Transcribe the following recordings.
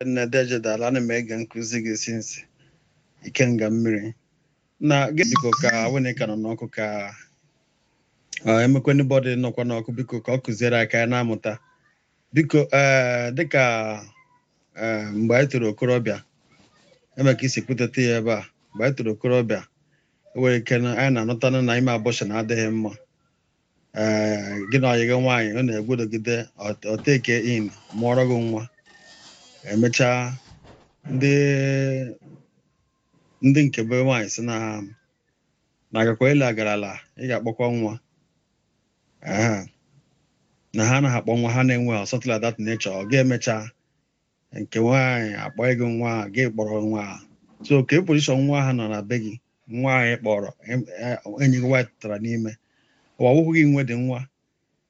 na deje dala na mega nkuzi gị since ikenga mmiri na gị biko ka wene ka nọ n'ọkụ ka emekwe anybody nọkwa n'ọkụ biko ka ọ kụziere aka ya na-amụta biko dịka mgbe anyị toro okorobịa eme ka isi kwutete ya ebe a mgbe anyị toro okorobịa enwere ike anyị na-anụtanụ na ime abọshọn adịghị mma gị na ọyị gị nwaanyị ọ na-egwudogide oteke in mụọrọ gị nwa emechaa ndị nke be nwaanyị si na agakwa ile agarala ị ga-akpọkwa nwa na ha anaghị akpọ nwa ha na-enwe something like that nature ọ ga-emecha nke nwaanyị akpọ gị nwa gị kpọrọ nwa so ka position nwa ha nọ na be gị nwa anyị kpọrọ enyi gị nwaanyị tụtara n'ime ụwa ọwụhụ gị nwe dị nwa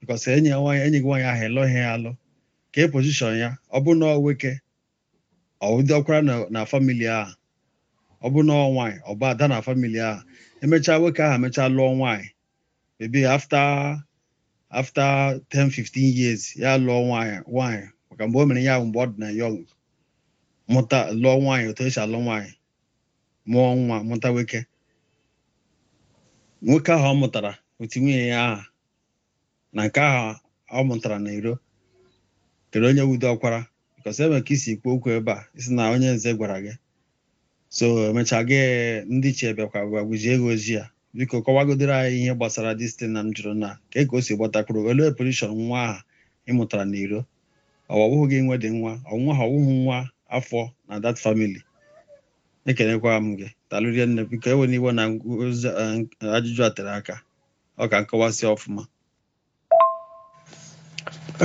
because enyi gị nwaanyị ahụ elọghị ya alụ ka position ya ọ bụ na nwoke ọdị ọkwara na famili ahụ ọ bụ na nwaanyị ọ bụ ada na famili ahụ emechaa nwoke ahụ emechaa lụọ nwaanyị maybe after 10-15 years ya lụọ nwaanyị maka mgbe o mere ya mgbe ọ dị na young mụta lụọ nwaanyị otu esi alụ nwaanyị mụọ nwa mụta nwoke ahụ ọ mụtara otu nwunye ya aha na nke ahụ ọ mụtara na iro kere onye wudo ọkwara because eme ka isi ikwu okwu ebe a isi na onye nze gwara gị so emechaa gị ndị iche bịakwa gwagwuzie gị ozi ya biko kọwagodoro anyị ihe gbasara distin na m jụrụ na ka o si gbatakwuru olee position nwa ahụ ịmụtara na iro ọwụhụ gị nwe dị nwa ọnwa ha ọwụhụ nwa afọ na that family ekenekwa m gị talụrie nne biko ewe n'iwe na ajụjụ a tere aka ọ ka nkọwasị ọfụma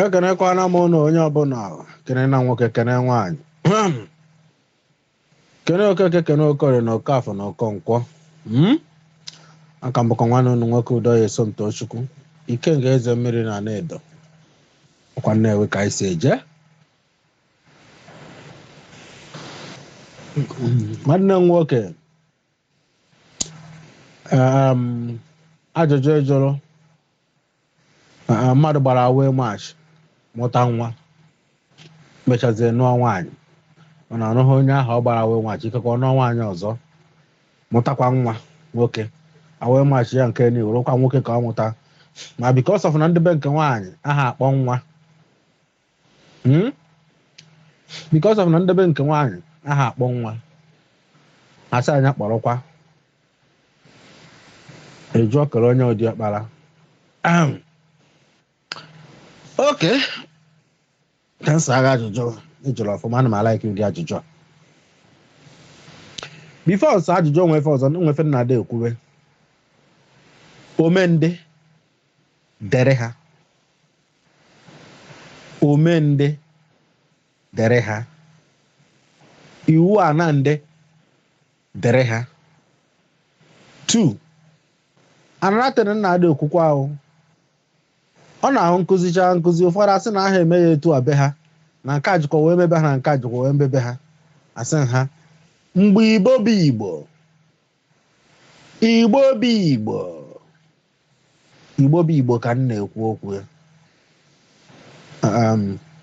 ekenekwana m na onye ọbụla kene na nwoke kene nwaanyị kene okeke kene okorie na okafọ na okonkwọ aka mbụkọ nwanne unu nwoke udo ya Somtochukwu ikenga ezemmiri na anaedo ọkwa nnewi ka anyị si eje nwanne m nwoke ajụjụ ịjụrụ mmadụ gbara away march mụta nwa mechazie nụọ nwaanyị mana ọnụghị onye ahụ ọ gbara away march ikekwa nụọ nwaanyị ọzọ mụtakwa nwa nwoke away march ya nke na iwerokwa nwoke ka ọ mụta ma because of na ndị be nke nwaanyị aha akpọ nwa because of na ndị be nke nwaanyị aha akpọ nwa asị anya kpọrọkwa eju okere onye ụdị ọkpara oke ka nsa agha ajụjụ ịjụrụ ọfụma ana m alaiki ụdị ajụjụ a bifo ọsọ ajụjụ onwefe ọzọ nwefe nna ada ekwuwe omende dere ha omende dere ha iwu anande dere ha 2 anaratịrị nna ada okwukwe ahụ ọ na-ahụ nkụzi ụfọdụ asị na aha eme ya etu a be ha na nke ajụkọ wee mebe ha na nke ajụkọ wee mebe ha asị ha mgbe igbo bụ igbo igbo bụ igbo igbo bụ igbo ka m na-ekwu okwu ya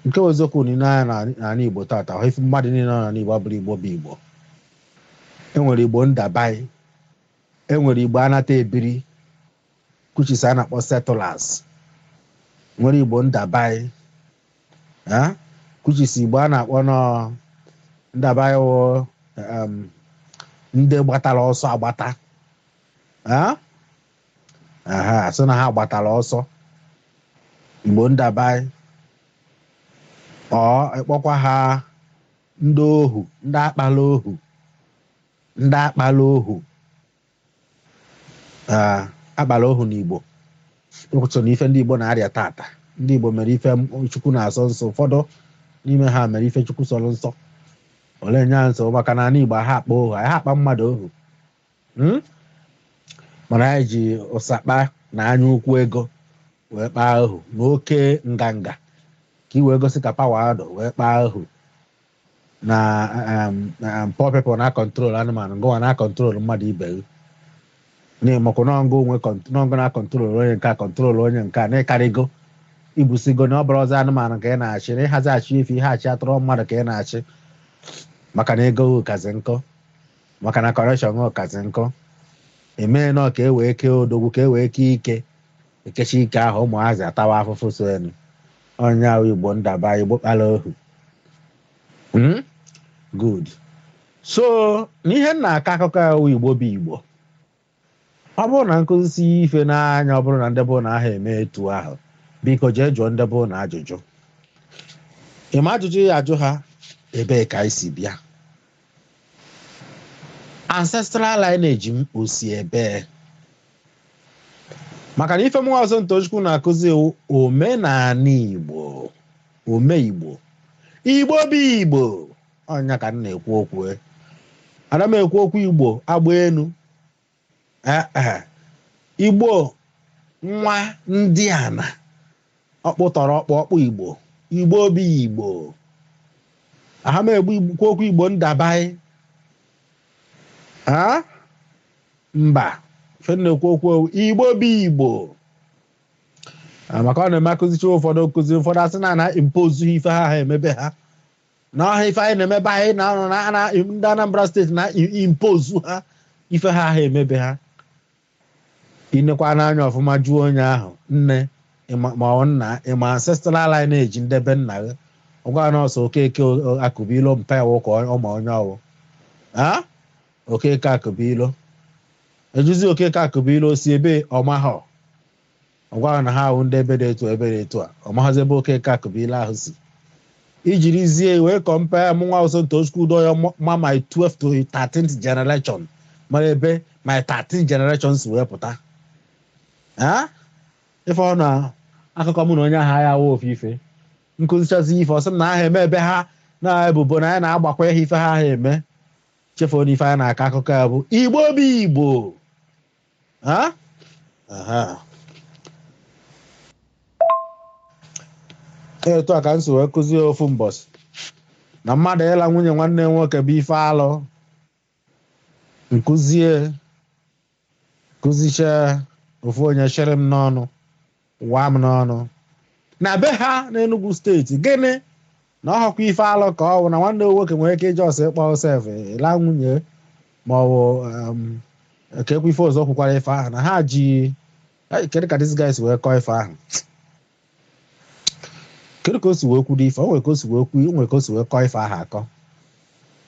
nke eziokwu n'anya n'ala igbo tata ahụ ife mmadụ niile nọ n'igbo abụrụ igbo bụ igbo enwere igbo ndabai enwere igbo anata ebiri kuchisa a na-akpọ settlers nwere igbo ndabai kuchisi igbo a na-akpọ ndabai wụ ndị gbatara ọsọ agbata sị na ha gbatara ọsọ igbo ndabai ịkpọkwa ha ndị ohu ndị akpala ohu akpala ohu n'igbo so na ife ndị igbo na-arịa tata ndị igbo mere ife chukwu na-asọ nsọ ụfọdụ n'ime ha mere ife chukwu sọrọ nsọ ole nya nsọ maka na ala igbo ha akpa ohu ha akpa mmadụ ohu mana anyị ji ụsakpa na anya ukwu ego wee kpaa ohu na oke nganga ka i wee gosi ka pawa adọ wee kpaa ohu na poor people na control anụmanụ ngụwa na control mmadụ ibe n'ịmakwa n'ọngụ na control onye nke a control onye nke a na-ịkarịgo ibusigo na ọ bụrụ ọzọ anụmanụ ka ị na-achị na ịhazi achị efi ihe achị atụrụ mmadụ ka ị na-achị maka na ego ụkazi nkọ maka na correction ụkazi nkọ emee nọ ka e wee kee odogwu ka e wee kee ike ekechi ike ahụ ụmụazị atawa afụfụ so enu onye ahụ Igbo ndaba Igbo kpara ohu good so n'ihe nna aka akụkọ ahụ Igbo bụ Igbo ọ bụrụ na nkụzi ife n'anya ọ bụrụ na ndị bụ na aha eme etu ahụ biko jee jụọ ndị bụ na ajụjụ ịma ajụjụ ya ajụ ha ebee ka anyị si bịa ancestral lineage m osi ebee maka na ife mụnwa ọzọ Ntochukwu na-akụzi omenala Igbo Igbo bụ Igbo ọnya ka m na-ekwu okwu ana m ekwu okwu Igbo agba enu Igbo nwa ndị ana ọkpụtọrọ ọkpụ Igbo bụ Igbo aha m ekwu okwu Igbo ndabai mba fe na-ekwu okwu Igbo bụ Igbo maka ọ na-eme akụzicha ụfọdụ nkụzi ụfọdụ asị na impose ife ha emebe ha na ọha ife anyị na-emebe anyị na ndị Anambra steeti na impose ha ife ha emebe ha inekwa n'anya ọfụma jụọ onye ahụ nne ma ọ nna ịma ancestral lineage ndebe nna gị ọgwa na ọsọ Okeke Akụbilo mpa iwu ka ọma onye ọwụ Okeke Akụbilo ejuzi Okeke Akụbilo si ebe ọmahọ ọgwa na ha ahụ ndị ebe dị etu a ọmaghọzi ebe Okeke Akụbilo ahụ si ijirizie wee compare mụnwa ọsọ Ntochukwu do ya ma my 12th to 13th generation mara ebe my 13th generation si wee pụta ife ọ na akụkọ mụ na onye ahụ ya wụ ofu ife nkụzichazi ife ọsọ na aha eme ebe ha na ebubo na ya na-agbakwa ihe ife ha eme chefuo n'ife anyị na-akọ akụkọ ya bụ Igbo bụ Igbo etu a ka m si wee kụzie ofu mbọsị na mmadụ ịla nwunye nwanne nwoke bụ ife alụ kụzichee ofu onye chere m n'ọnụ waa m n'ọnụ na be ha n'Enugu steeti gịnị na ọhọkwa ife alụ ka ọ bụ na nwanne nwoke nwere ike ije ọsọ ịkpọ sef ịla nwunye ma ọ bụ ekekwa ife ọzọ kwukwara ife ahụ na ha ji kedu ka these guys wee kọọ ife ahụ kedu ka o si wee kwudo ife o nwere ka o si wee kọọ ife ahụ akọ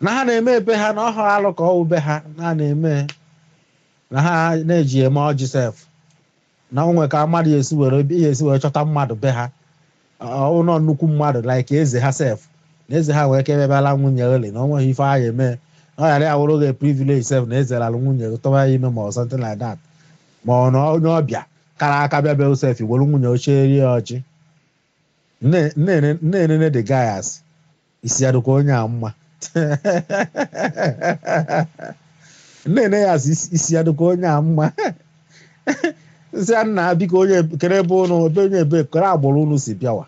na ha na-eme ebe ha na ọhọ alụ ka ọ bụ be ha na na-eme na ha na-eji eme ọjị sef na onwe ka mmadụ esi wee chọta mmadụ be ha ụlọ nnukwu mmadụ like eze ha sef na eze ha wee kebebela nwunye oli na onweghị ife ahụ eme na ọ ghara ya wụrụ gị privilege sef na eze lalụ nwunye tọba ya ime ma ọ something like that ma ọ na onye ọbịa kara aka bịa bịa sef were nwunye ochie rie ọjị nne the guys isi ya dịkwa onye a mma nne ya isi ya dịkwa onye a mma nsị ya nna biko onye kere ebe ụnụ ebe onye ebe kere agbụrụ ụnụ si bịawa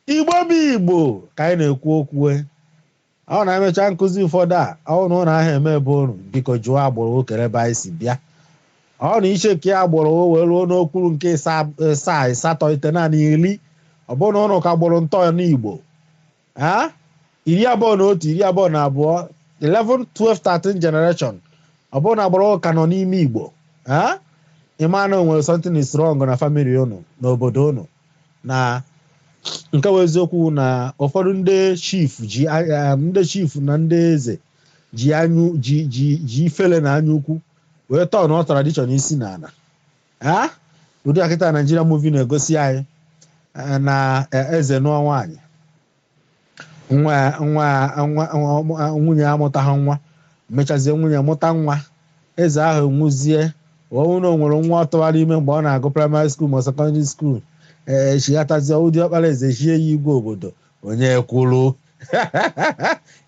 Igbo bụ Igbo ka anyị na-ekwu okwu ọ na-emecha nkụzi ụfọdụ ọ na ụlọ ahụ eme ebe ụnụ biko jụọ agbụrụ kere ebe anyị si bịa ọ na iche ka agbụrụ wee ruo n'okpuru nke saa asatọ ite naanị iri ọ bụrụ na ụnụ ka gbụrụ ntọ n'Igbo 21 22 11 12 13 generation ọ bụrụ na agbụrụ ka nọ n'ime Igbo ịma na onwere something is wrong na family unu n'obodo unu na nke bụ eziokwu na ụfọdụ ndị chief na ndị eze ji ifele na anya ukwu wee tọọ na tradition isi na ana ụdị akịta Nigeria movie na-egosi anyị na eze nụọ nwaanyị nwunye amụtaghị nwa mechazie nwunye mụta nwa eze ahụ nwụzie ọnwụna o nwere nwa ọtọwara ime mgbe ọ na-agụ primary school ma secondary school chighatazie ụdị ọkpara eze chie ya igwe obodo onye kwuru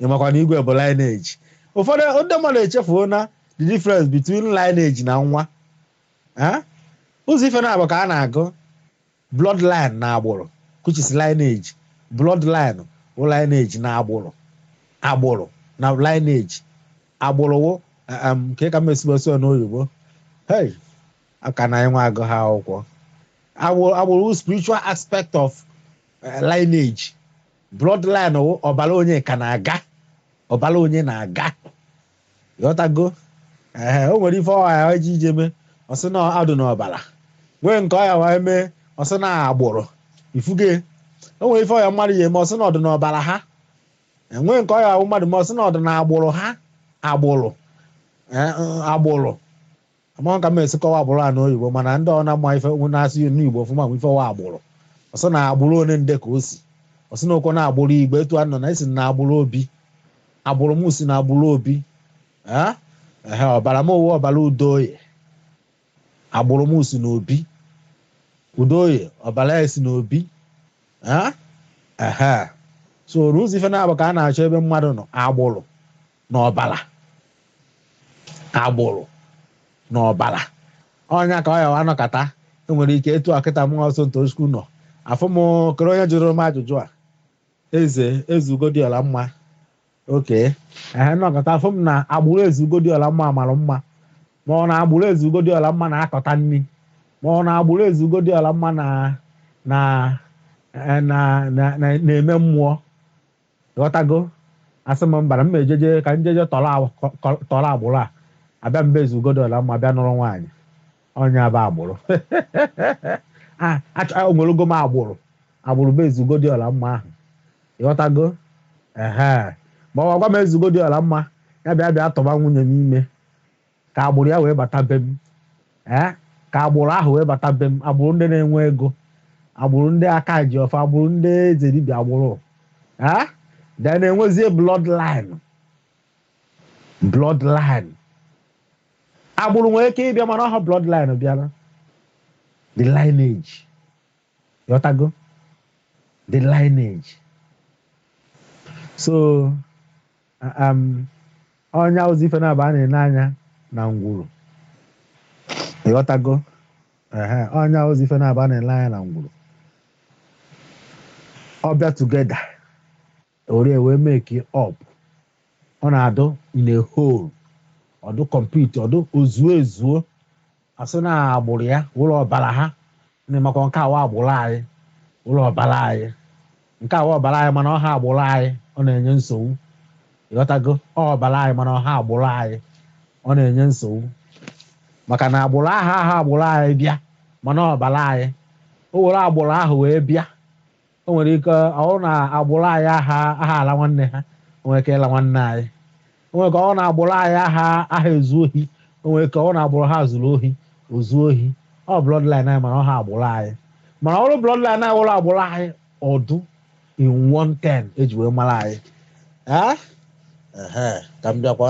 ịmakwa na igwe bụ lineage ụfọdụ ndị mmadụ echefuo na the difference between lineage na nwa ụzọ ife na-abụ ka a na-agụ bloodline na agbụrụ which is lineage bloodline bụ lineage na agbụrụ na lineage agbụrụ nke ka mmesibosi n'oyibo hey aka na enwe agụ ha akwụkwọ agbụrụ spiritual aspect of lineage bloodline ọbara onye ka na-aga ọbara onye na-aga ịghọtago o nwere ife ọha eji ijeme ọsị na adụ n'ọbara nwee nke ọya wee mee ọsị na agbụrụ ifuge o nwere ife ọya mmadụ ya eme ọsị na ọdụ n'ọbara ha enwee nke ọya mmadụ ma ọsị na ọdụ na agbụrụ ha agbụrụ amaghị ka m esi kọwa agbụrụ a n'oyibo mana ndị ọ na-ama ife na-asị n'Igbo ọfụma bụ ife ọwa agbụrụ ọsị na agbụrụ onye nde ka o si ọsị na okwu na agbụrụ Igbo etu a nọ na esi na agbụrụ Obi agbụrụ m si na agbụrụ Obi ọbara m owe ọbara Udoye agbụrụ m si na Obi Udoye ọbara ya si na Obi so ụzọ ife na-abụ ka a na-achọ ebe mmadụ nọ agbụrụ na ọbara agbụrụ na ọbara ọnya ka ọ ya anọkata enwere ike etu akịta m ọsọ ntochukwu nọ afụ m kere onye jụrụ m ajụjụ a eze Ugodiọla mma oke nọkọta afụ m na agbụrụ eze Ugodiọla mma mara mma ma ọ na agbụrụ eze Ugodiọla mma na-akọta nri ma ọ na agbụrụ eze Ugodiọla mma na-eme mmụọ ghọtago asị m mbara m ejeje ka njeje tọrọ agbụrụ a abịa mbe eze Ugodiọla mma bịa nụrụ nwaanyị ọnya bụ agbụrụ onwerogo m agbụrụ bụ eze Ugodiọla mma ahụ ịghọtago ma ọ gwa m eze Ugodiọla mma ya bịa tọba nwunye m ime ka agbụrụ ya wee bata be m ka agbụrụ ahụ wee bata be m agbụrụ ndị na-enwe ego agbụrụ ndị aka ji ọfa agbụrụ ndị eze dibịa agbụrụ da na-enwezie bloodline agbụrụ nwere ike ịbịa mana ọha bloodline bịara the lineage yotago the lineage so ọnya ozi ife na-aba a na-ene anya na ngwuru yotago ọnya ozi ife na-aba a na-ele anya na ngwuru ọbịa together ore wee make up ọ na-adụ in a whole ọdụ complete ọdụ ozuo ezuo asị na agbụrụ ya ụlọ ọbara ha na-emakwa nke awa agbụrụ anyị ụlọ ọbara anyị nke awa ọbara anyị mana ọha agbụrụ anyị ọ na-enye nsogbu ịghọtago ọbara anyị mana ọha agbụrụ anyị ọ na-enye nsogbu maka na agbụrụ aha agbụrụ anyị bịa mana ọbara anyị o were agbụrụ ahụ wee bịa o nwere ike ọ na agbụrụ anyị aha ala nwanne ha o nwere ike ịla nwanne anyị o nwere ka ọ na-agbụrụ anyị aha ezu ohi o nwere ka ọ na-agbụrụ ha zuru ohi ozu ohi ọ bloodline anyị mana ọ ha agbụrụ anyị mana ọrụ bloodline anyị wụrụ agbụrụ anyị ọdụ in 110 eji wee mara anyị ka m bịakwa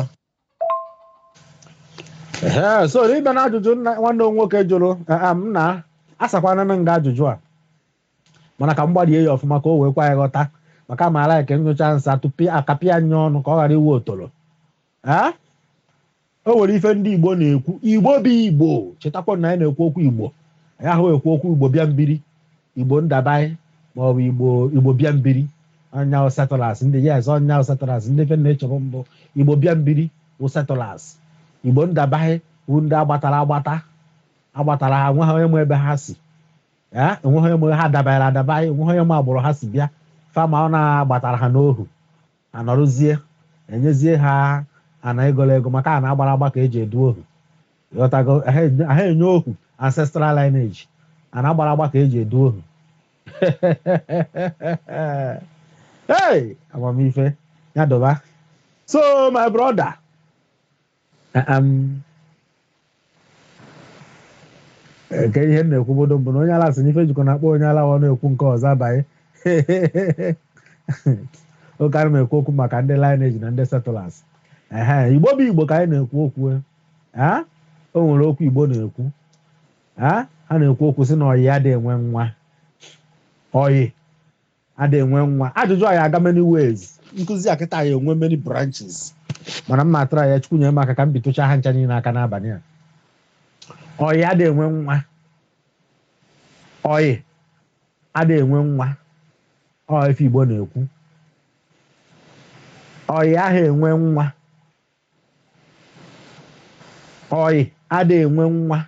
so ịbịa na ajụjụ nwanne m nwoke jụrụ m na asakwana nga ajụjụ a mana ka m gbarie ya ọfụma ka o wee kwa ya ghọta maka amaara ya ka nyocha nsa tupu akapịa anya ọnụ ka ọ ghara iwe otoro o nwere ife ndị Igbo na-ekwu Igbo bụ Igbo chetakwa na anyị na-ekwu okwu Igbo anyị ahụ ekwu okwu Igbo bịa mbiri Igbo ndabai maọbụ Igbo bịa mbiri ọnya settlers ndị yes ọnya settlers ndị fe na-echọrọ mbụ Igbo bịa mbiri bụ settlers Igbo ndabai bụ ndị agbatara ha nwe ha onye ma ebe ha si enweghị onye ha dabara adaba enweghị onye ma agbụrụ ha si bịa fama ọ na-agbatara ha n'ohu anọrụzie enyezie ha ana egolo ego maka a na-agbara agba ka eji edu ohu ịghọtago aha enye ohu ancestral lineage a na-agbara agba ka eji edu ohu hey amamife ya doba so my brother nke ihe na-ekwu bodo mbụ na onye ala sị n'ife jikọ na-akpọ onye ala ọ na-ekwu nke ọzọ abaghị oke ana m ekwu okwu maka ndị lineage na ndị settlers Igbo bụ Igbo ka anyị na-ekwu okwu o nwere okwu Igbo na-ekwu ha na-ekwu okwu sị na ọyị adịghị enwe nwa ọyị adịghị enwe nwa ajụjụ anyị aga many ways nkụzi akịta ya enwe many branches mana m matara ya chukwu nye m aka ka m bitocha ha ncha niile aka n'abalị a ọyị adịghị enwe nwa ọyị adịghị enwe nwa ife Igbo na-ekwu ọyị ahụ enwe nwa ọyị adịghị enwe nwa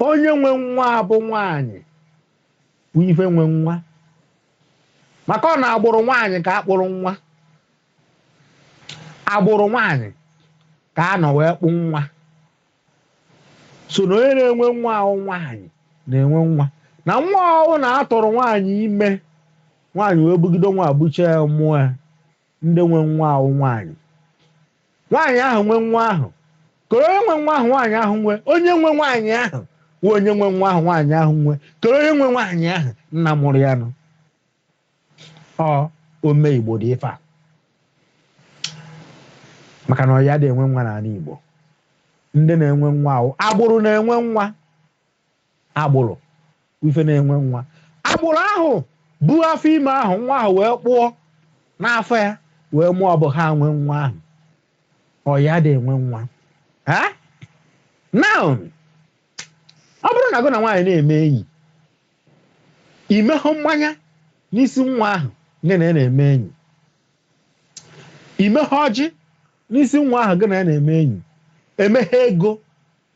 onye nwe nwa bụ nwaanyị bụ ife nwe nwa maka ọ na-agbụrụ nwaanyị ka akpụrụ nwa agbụrụ nwaanyị ka a nọ wee kpụ nwa so na onye na-enwe nwa ahụ nwaanyị na-enwe nwa na nwa ọhụụ na-atụrụ nwaanyị ime nwaanyị wee bugide nwa abụcha ya mmụọ ya ndị nwe nwa ahụ nwaanyị ahụ nwe nwa ahụ kere onye nwe nwa ahụ nwaanyị ahụ nwe onye nwe nwaanyị ahụ nwe onye nwe nwa ahụ nwaanyị ahụ nwe kere onye nwe nwaanyị ahụ nna mụrụ ya nụ ọ ome Igbo dị ife a maka na ọ ya dị enwe nwa n'ala Igbo ndị na-enwe nwa ahụ agbụrụ na-enwe nwa agbụrụ ife na-enwe nwa agbụrụ ahụ bụ afọ ime ahụ nwa ahụ wee kpụọ n'afọ ya wee mụọ ọ bụ ha nwe nwa ahụ ọ ya dị enwe nwa now ọ bụrụ na gụ na nwaanyị na-eme enyi imehụ mmanya n'isi nwa ahụ gị na ya na-eme enyi imehụ ọjị n'isi nwa ahụ gị na ya na-eme enyi emeghe ego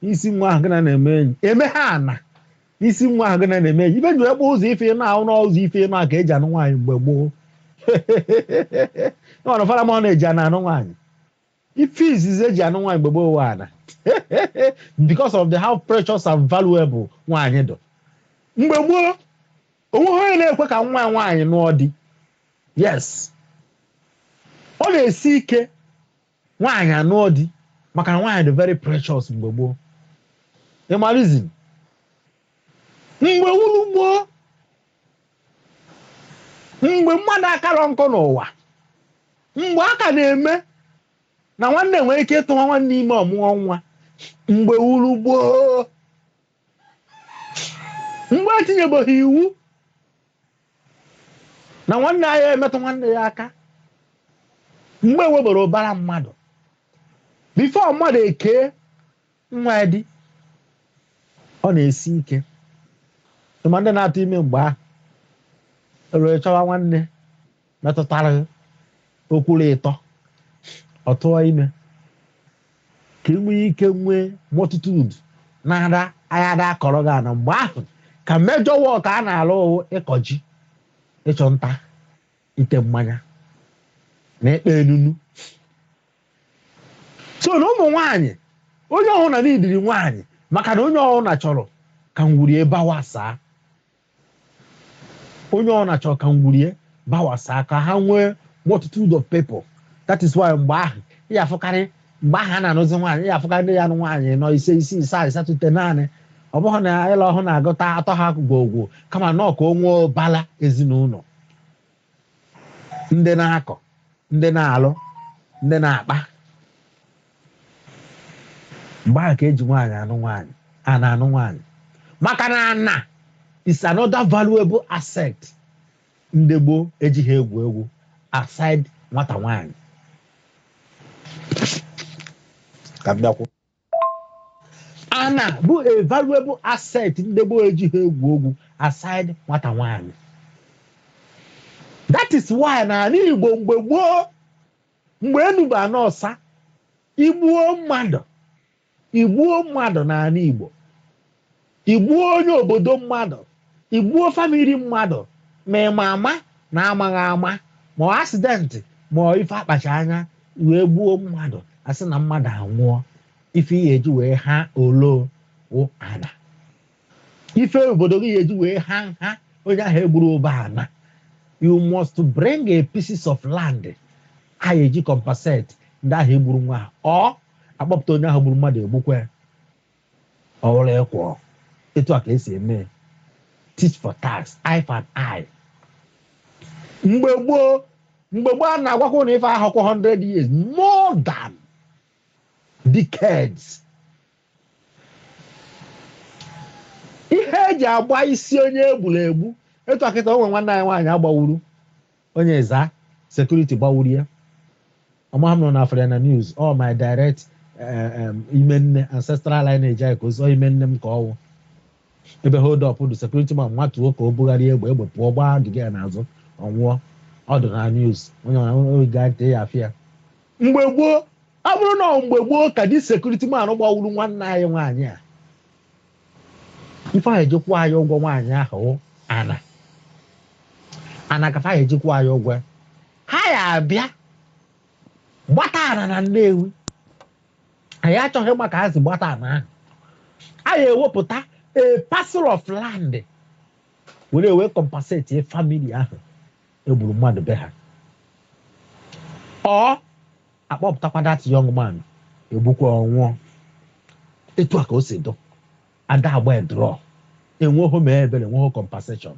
n'isi nwa ahụ gị na na-eme enyi emeghe ana n'isi nwa ahụ gị na na-eme enyi ibe ji ekpo ụzọ ife na-ahụ n'ụzọ ife na ka eji anụ nwaanyị mgbe gboo ọnụ fara ma ọ na-eji anụ nwaanyị ife izizi eji anụ nwaanyị mgbe gboo ana because of the how precious and valuable nwaanyị dị mgbe gboo onweghị onye na-ekwe ka nwa nwaanyị nụọ di yes ọ na-esi ike nwaanyị anụọ di maka na nwaanyị dị very precious mgbe gboo ịmalizin mgbe wuru gboo mgbe mmadụ akarọ nkọ n'ụwa mgbe aka na-eme na nwanne nwere ike ịtụwa nwanne ime ọmụọ nwa mgbe wuru gboo mgbe etinyebeghị iwu na nwanne ya emetụ nwanne ya aka mgbe ewebere ụbara mmadụ bifo mmadụ ekee nwa ya di ọ na-esi ike ma ndị na-atụ ime mgbe ahụ ere chọwa nwanne metụtara okwuru ịtọ ọ tụọ ime ka e nwee ike nwee multitude na-ada agha akọrọ gị na mgbe ahụ ka mejọ wọk a na-alụ ịkọ ji ịchọ nta ite mmanya na ikpe enunu so na ụmụ nwaanyị onye ọhụrụ na n'idiri nwaanyị maka na onye ọhụrụ na chọrọ ka ngwurie bawasaa onye ọhụrụ na chọrọ ka ngwurie bawasaa ka ha nwee multitude of people that is why mgbe ahụ ya afụkarị mgbe ahụ a na-anụzi nwaanyị ya afụkarị ndị ya anụ nwaanyị nọ ise isii isaa asatọ naanị ọ bụghị na ịlụ ọhụụ na-agụta atọ ha gwogwo kama nọọ ka o nwee bala ezinụlọ ndị na-akọ ndị na-alụ ndị na-akpa mgbe ahụ ka eji nwaanyị anụ nwaanyị a na-anụ nwaanyị maka na ana is another valuable asset ndị gboo ejighị egwu egwu aside nwata nwaanyị ka m bịakwu ana bụ a valuable asset ndị gboo ejighị egwu egwu aside nwata nwaanyị that is why na ala Igbo mgbe gboo mgbe enuba n'ọsa igbuo mmadụ n'ala Igbo igbuo onye obodo mmadụ igbuo famili mmadụ ma ịma ama na amaghị ama ma ọ asidentị ma ọ ife akpacha anya wee gbuo mmadụ asị na mmadụ anwụọ ife ihe eji wee ha olo ana ife obodo gị eji wee ha nha onye ahụ egburu ụba ana you must bring a pieces of land a eji compensate ndị ahụ egburu nwa ọ akpọpụta onye ahụ gburu mmadụ egbukwe ọ wụrụ ịkwọ etu a ka esi eme teach for tax eye for eye mgbe gboo a na-agwakwa na ife ahụ kwa 100 years more than decades ihe eji agba isi onye egburu egbu etu akịta onwe nwanne anyị nwaanyị agbawuru onye eza security gbawuru ya ọma m nọ na afọ ya na news all my direct ime nne ancestral linage anyị ka ozi ime nne m ka ọwụ ebe hold up the security man nwatuo ka o bugharịa egbe pụọ gbaa dịga ya n'azụ ọnwụọ ọdụ na news onye ga-ete ya afịa mgbe gboo ọ bụrụ na mgbe gboo ka dị security man gbawuru nwanne anyị nwaanyị a ife anyị ejikwa anyị ụgwọ nwaanyị ahụ ana anakafa ejikwa ya ụgwọ ha ya abịa gbata ana na Nnewi anyị achọghị maka ha si gbata ana ahụ anyị ewepụta a parcel of land were compensate family ahụ egburu mmadụ be ha ọ akpọpụtakwa that young man egbukwa ọnwụọ etu a ka o si dụ ada agba draw enweghị ma ebere enweghị compensation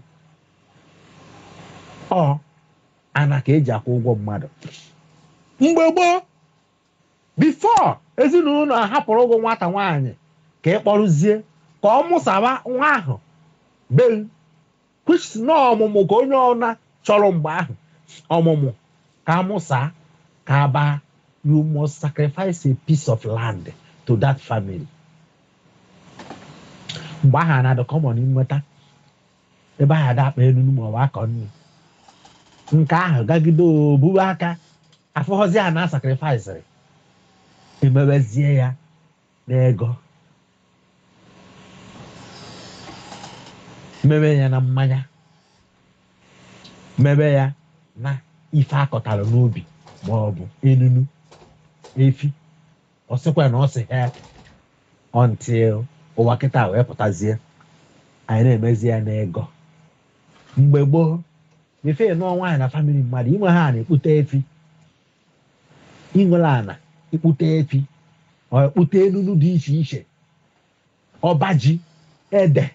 ọ ana ka eji akwụ ụgwọ mmadụ mgbe gboo before ezinụlọ ahapụrụ ụgwọ nwata nwaanyị ka ị kpọrụzie ka ọ mụsaba nwa ahụ be which na ọmụmụ ka onye ọna chọrọ mgbe ahụ ọmụmụ ka amụsa ka aba you must sacrifice a piece of land to that family mgbe ahụ na-adị common nweta ebe ahụ adakpa elu ma ọ bụ akọ nri nke ahụ gagide oburu aka afọghọzi a na sacrifice emebezie ya n'ego mebe ya na mmanya mebe ya na ife akọtara n'obi ma ọ bụ enunu efi ọ sịkwa na ọ sị ha until ụwa kịta wee pụtazie anyị na-emezi ya n'ego mgbe gboo mefe nụọ nwaanyị na famili mmadụ inwe ha na-ekpute efi inwere ana ikpute efi ọ ekpute enunu dị iche iche ọba ji ede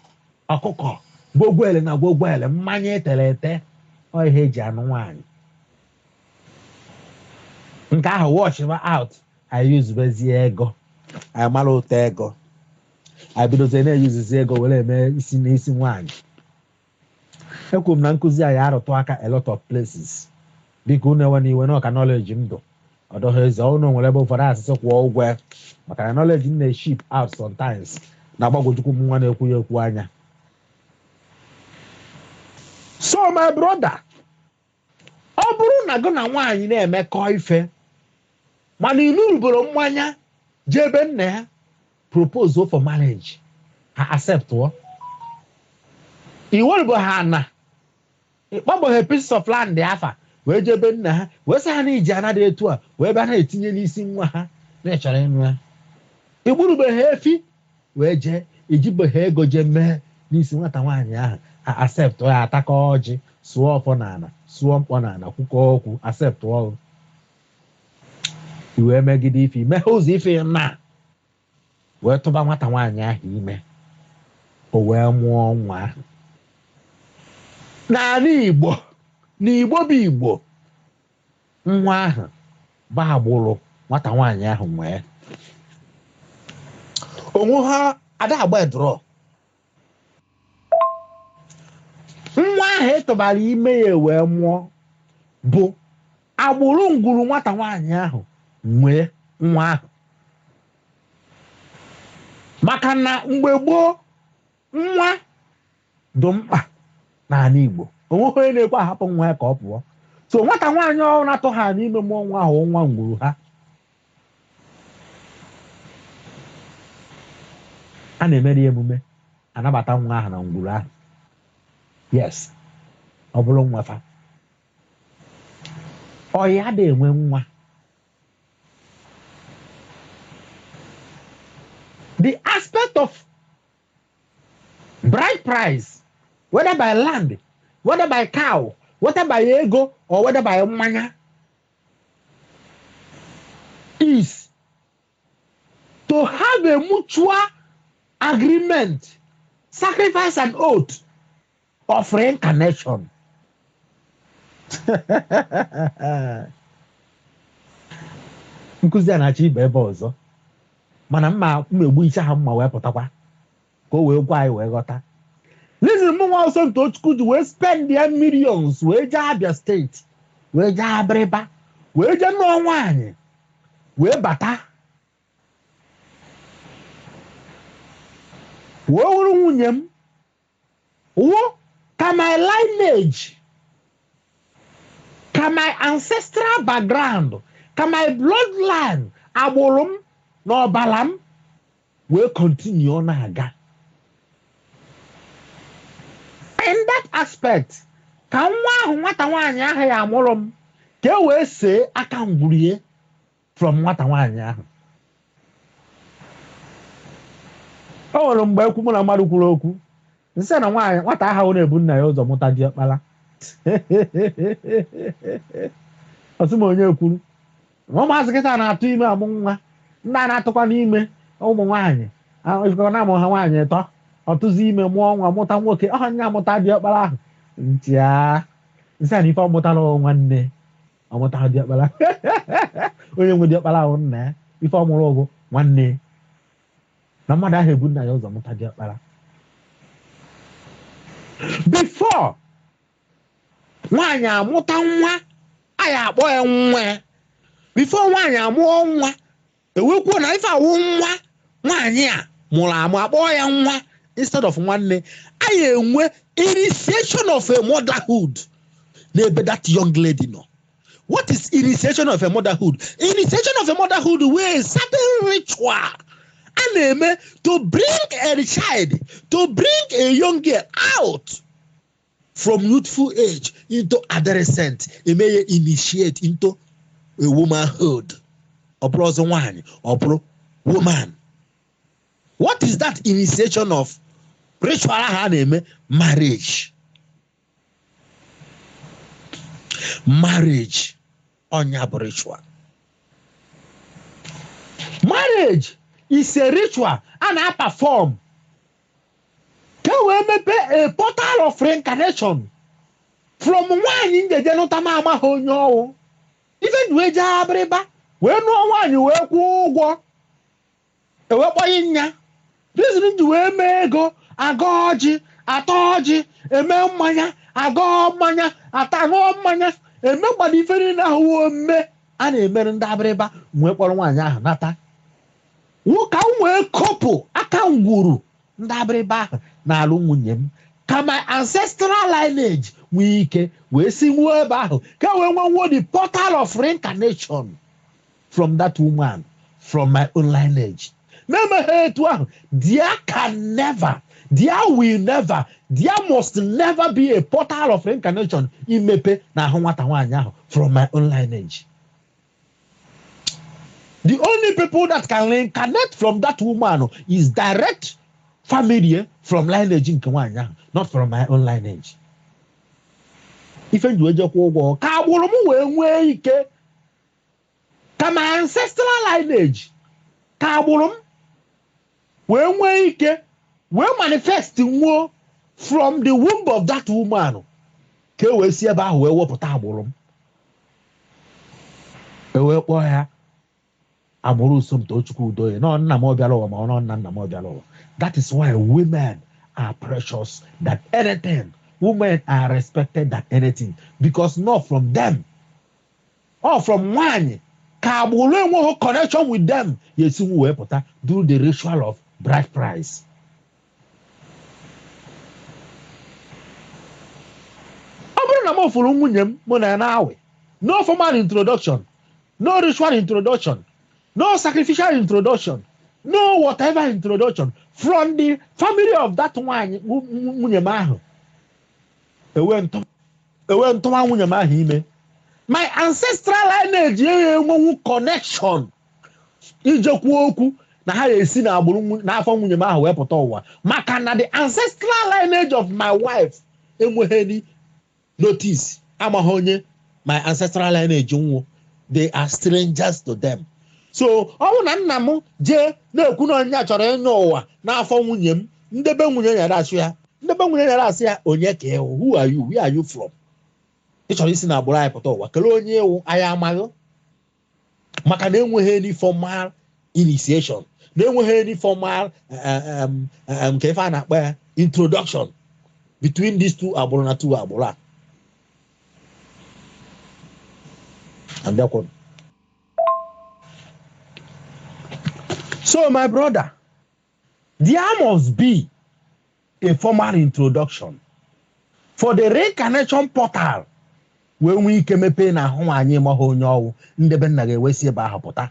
ọkụkọ gwogwele na gwogwele mmanya etere ete ọ ihe eji anụ nwaanyị nke ahụ wọchiba out anyị yuzubezie ego anyị mara ụtọ ego anyị bidozie na-eyuzizi ego were eme isi n'isi nwaanyị ekwuru m na nkụzi anyị arụtụ aka a lot of places biko unu enwe n'iwe na ọka knowledge ndụ ọdọghị eze ọnụ nwere ebe ụfọdụ asịsị kwụọ ụgwọ maka na knowledge m na-eship out sometimes na-agbagwojukwu m nwa na-ekwu ya ekwu anya so my brother ọ bụrụ na gị na nwaanyị na-emekọ ife mana ịṅụrụboro mmanya jee ebe nna ya proposal for marriage ha acceptụọ iwerụbo ha na ịkpọbọghị pieces of land afa wee jee ebe nna ha wee sị ha na iji ana dị etu a wee bịa na-etinye n'isi nwa ha na-echọrọ ịnụ ya igburubeghị efi wee jee ejibeghị ego jee mee n'isi nwata nwaanyị ahụ ha acceptụọ ya atakọ ọjị sụọ ọfọ n'ala sụọ mkpọ n'ala kwukọ okwu acceptụọ iwee megide ife meghe ụzọ ife na wee tụba nwata nwaanyị ahụ ime o wee mụọ nwa ahụ n'ala Igbo n'Igbo bụ Igbo nwa ahụ bụ agbụrụ nwata nwaanyị ahụ nwee onwe ha ada agba edrọ nwa ahụ etụbara ime ya wee mụọ bụ agbụrụ ngwuru nwata nwaanyị ahụ nwee nwa ahụ maka na mgbe gboo nwa dị mkpa n'ala Igbo onweghị onye na-ekwe ahapụ nwa ya ka ọ pụọ so nwata nwaanyị ọhụrụ na-atụ ha n'ime mmụọ nwa ahụ nwa ngwuru ha a na-emere emume anabata nwa ahụ na ngwuru ahụ yes ọ bụrụ nwafa ọ ya da enwe nwa the aspect of bride price whether by land whether by cow whether by ego or whether by mmanya is to have a mutual agreement sacrifice an oath of reincarnation nkụzi a na-achọ ibe ebe ọzọ mana mma egbu iche ha mma wee pụtakwa ka o wee gwa anyị wee ghọta listen mụ nwa ọsọ Ntochukwu ji wee spend their millions wee jee Abia steeti wee jee Abịrịba wee jee nụọ nwaanyị wee bata wee wuru nwunye m wụ ka my lineage ka my ancestral background ka my bloodline agbụrụ m na ọbara m wee continue na-aga in that aspect ka nwa ahụ nwata nwaanyị ahụ ya amụrụ m ka e wee see aka ngwurie from nwata nwaanyị ahụ. O nwere mgbe ekwu mụ na mmadụ kwuru okwu nsị na nwata ahụ na-ebu nna ya ụzọ mụta diọkpala. Ọsị m onye kwuru ụmụazị kịta na-atụ ime amụ nwa ndị a na-atụkwa n'ime ụmụ nwaanyị na-amụ ha nwaanyị ịtọ ọtụzi ime mụọ nwa mụta nwoke ọha nya amụta diọkpala ahụ nchịa nsị na ife ọmụtala nwanne ọmụta diọkpala. Onye nwe diọkpala ahụ nna ya ife ọmụrụ ọgụ nwanne na mmadụ ahụ ebu nna ya ụzọ mụta diọkpala. Before nwaanyị amụta nwa anyị akpọ ya nwa. Before nwaanyị amụọ nwa ewekwuo na ife awụ nwa nwaanyị a mụrụ amụ akpọ ya nwa instead of nwanne. Anyị enwe initiation of a motherhood n'ebe that young lady nọ. What is initiation of a motherhood? Initiation of a motherhood where a certain ritual a na-eme to bring a child, to bring a young girl out from youthful age into adolescent. It may initiate into a womanhood. Or brother one, or bro woman. What is that initiation of ritual? Marriage. Marriage on your ritual. Marriage is a ritual and I perform. Can we make a portal of reincarnation from one in the Janotama Honyo? Even we jabreba, we no one you work wo. A weapon, this is the way go, a gorge, a torgy, a memaya, a god mania, a tago mania, and nobody very now who me and a merin dabreba, weapon one nata. Who can we couple, a can guru, dabreba, na lungunyem. Can my ancestral lineage we see more about? Can we want the portal of reincarnation from that woman, from my own lineage? Never heard one. There can never, there will never, there must never be a portal of reincarnation in mepe na hawatawanya from my own lineage. The only people that can reincarnate from that woman is direct family from lineage in Kawanya, not from my own lineage. If you do a can my ancestral lineage Kabulum when we manifest from the womb of that woman. Can we see about where we put Tabulum? That is why women are precious than anything. Women are respected than anything because not from them or from one connection with them. Yes, we do the ritual of bride price. No formal introduction, no ritual introduction, no sacrificial introduction, no whatever introduction from the family of that one. My ancestral lineage connection. Ijoku na ha esi na agburu na afọ nwunye ma ahụ wepụta ụwa maka na the ancestral lineage of my wife enweghị notice amaghị onye my ancestral lineage nwo. They are strangers to them. So ọ bụ na nna m jee na-ekwu na onye chọrọ ịnye ụwa n'afọ nwunye m ndebe nwunye ya asị ya ndebe nwunye ya asị ya onye ka ewu who are you, where are you from? Ị chọrọ isi na agbụrụ anyị pụta ụwa kelee onye ewu anyị amaghị maka na enweghị any formal initiation, na enweghị any formal nke ife a na-akpọ ya introduction between these two agbụrụ na two agbụrụ a. So my brother, there must be a formal introduction for the reincarnation portal when we came pay na hụ anyị mahụ onye ọwụ ndebe nna ga-ewesi ebe ahụ pụta.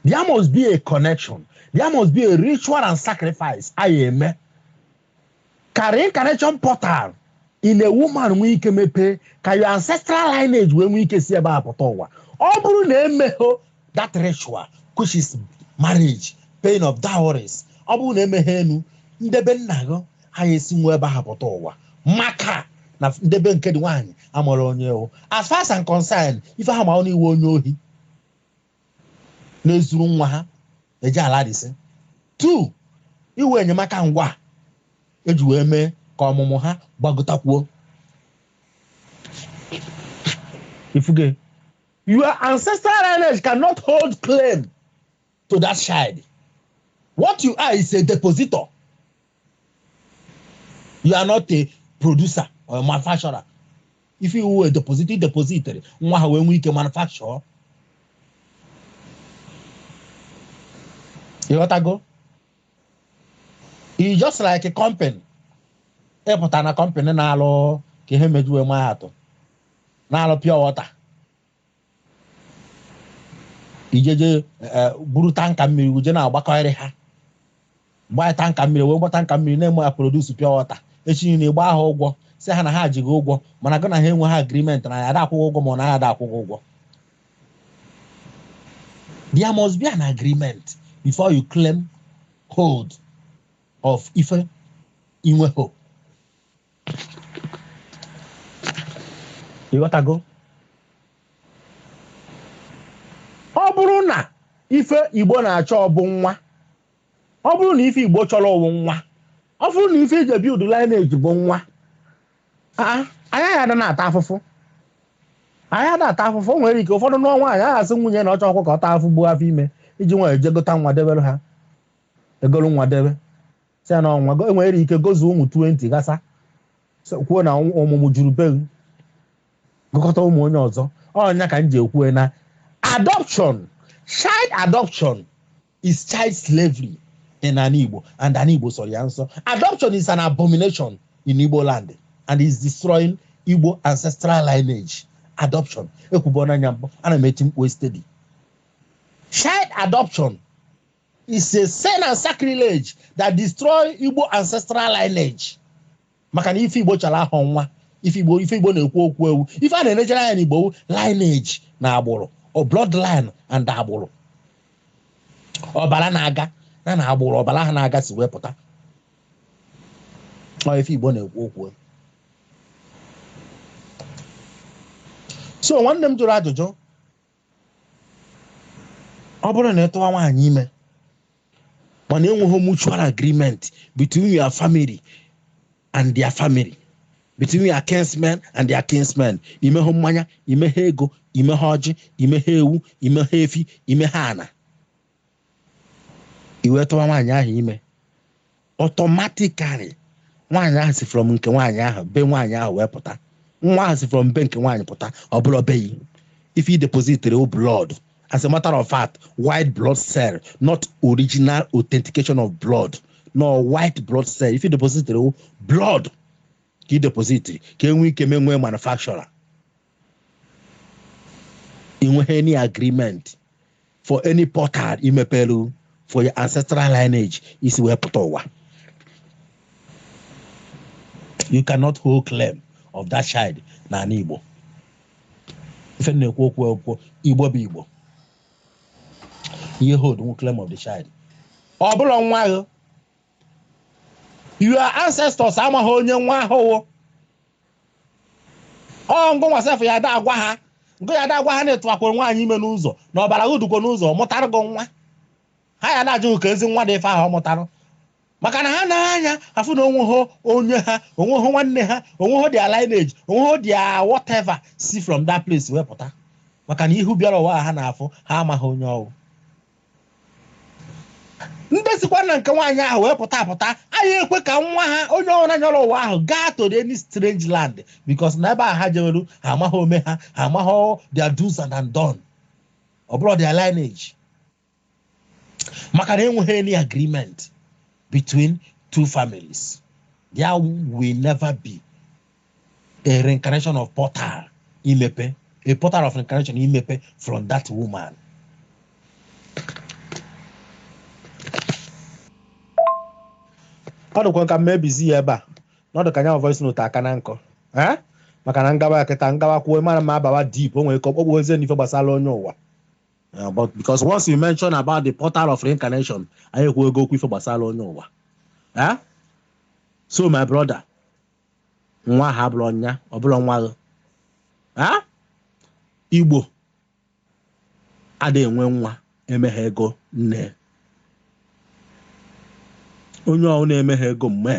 There must be a connection. There must be a ritual and sacrifice. Ayeme. Ka reincarnation portal in a woman nwee ike mepee ka your ancestral lineage wee nwee ike si ebe a pụta ụwa. Ọ bụrụ na emeghe that ritual which is marriage, paying of dowries, ọ bụrụ na emeghe enu ndebe nna gị ha esi nwe ebe ha pụta ụwa maka na ndebe nke dị nwaanyị amụrụ onye o. As far as I'm concerned, ife ha ma ọ na-iwe onye ohi na-ezuru nwa ha eji ala dịsị. 2, iwe enyemaka ngwa eji wee mee ka ọmụmụ ha gbagotakwuo. Ifuge, your ancestral lineage cannot hold claim to that child. What you are is a depositor. You are not a producer or a manufacturer. If you were a depository, nwa ha wee nwee ike manufacture. You got to go? It's just like a company. Epụta na company na-alụ ka ihe mejuwe ma atụ na-alụ pure water. Ijeje buru tanka mmiri uje na-agbakọrị ha. Gbaa tanka mmiri wee gbata tanka mmiri na-eme ya produce pure water. Echi na ịgba ha ụgwọ si ha na ha jighị ụgwọ mana gị na ha enwe ha agreement na ya akwụghị ụgwọ ma na ya akwụghị ụgwọ. There must be an agreement before you claim hold of ife inwe hope. You got to go? Ọ bụrụ na ife Igbo na-achọ ọbụ nwa, ọ bụrụ na ife Igbo chọrọ ọwụ nwa, ọ bụrụ na ife eji build lineage bụ nwa, anya ya na-ata afụfụ. Anya na-ata afụfụ nwere ike ụfọdụ n'ọnwa anya asị nwunye na ọ chọrọ ka ọ taa afụ gbuo afọ ime iji nwa ejegota nwa debere ha. Egolu nwa debe. Si ya na ọnwa enwere ike gozu ụmụ 20 gasa. Kwuo na ọmụmụ juru be gụkọta ụmụ onye ọzọ. Ọnya ka m ji ekwu na adoption, child adoption is child slavery in an Igbo and an Igbo sorry answer. Adoption is an abomination in Igbo land and is destroying Igbo ancestral lineage. Adoption. Ekwubona nyambo ana meti mkwe steady. Child adoption is a sin and sacrilege that destroy Igbo ancestral lineage. Maka na ife Igbo chala ahụ nwa, ife Igbo na-ekwu okwu ewu, ife a na-enejere anya n'Igbo lineage na agbụrụ, or bloodline and agbụrụ. Ọbara na-aga na agbụrụ ọbara ha na-aga si wee pụta. Ọ ife Igbo na-ekwu okwu. So nwanne m jụrụ ajụjụ, ọ bụrụ na ịtụwa nwaanyị ime mana enweghị mutual agreement between your family and their family, between your kinsmen and their kinsmen, imehụ mmanya, imehụ ego, imehụ ọjị, imehụ ewu, imehụ efi, imehụ ana, iwe tụwa nwaanyị ahụ ime, automatically nwaanyị ahụ si from nke nwaanyị ahụ be nwaanyị ahụ wee pụta, nwa ahụ si from be nke nwaanyị pụta, ọ bụrụ beghị. If you depository blood, as a matter of fact, white blood cell, not original authentication of blood, no white blood cell. If you depository blood, you depository, can we manufacturer? In any agreement for any portal in Mepelu for your ancestral lineage is where Potowa. You cannot hold claim of that child na Igbo. If you Igbo be Igbo, you hold one claim of the child. Your ancestors ama honye nwa ho. Ngo wasef ya da agwa ha. Ngo ya da agwa ha na-etu akwụrụ nwaanyị ime n'ụzọ na ọbara udukwo n'ụzọ mụtara go nwa. Ha ya na-ajụ ka ezi nwa dị ife ahụ mụtara. Maka na ha na-anya afụ na onye ha, onwe nwanne ha, onwe their lineage, onwe their whatever see from that place wee pụta. Maka na ihu bịara ụwa ha na-afụ ha amaghị onye ọwụ. Ndị sikwa na nke nwaanyị ahụ wee pụta anyị ekwe ka nwa ha onye ọrụ nyọrọ ụwa ahụ gaa to any strange land because na ebe ha jeweru ha amaghị ome ha amaghị their do's and done. Ọ bụrụ their lineage. Maka na enweghị any agreement between two families. There will never be a reincarnation of portal imepe, a portal of reincarnation imepe from that woman. Ọ dịkwa ka mmebizi ya ebe a, n'ọdụ ka nya voice note aka na nkọ. maka na ngawa kịta ngawa kwuo mara ma abawa deep o nwere ike ọkpọgbu eze n'ife gbasara onye ụwa but because once you mention about the portal of reincarnation anyị ekwu ego okwu ife gbasara onye ụwa so my brother nwa ha bụrụ ọnya ọ bụrụ nwa gị Igbo adịghị enwe nwa emeghe ego nne onye ọhụụ na-emeghe ego mgbe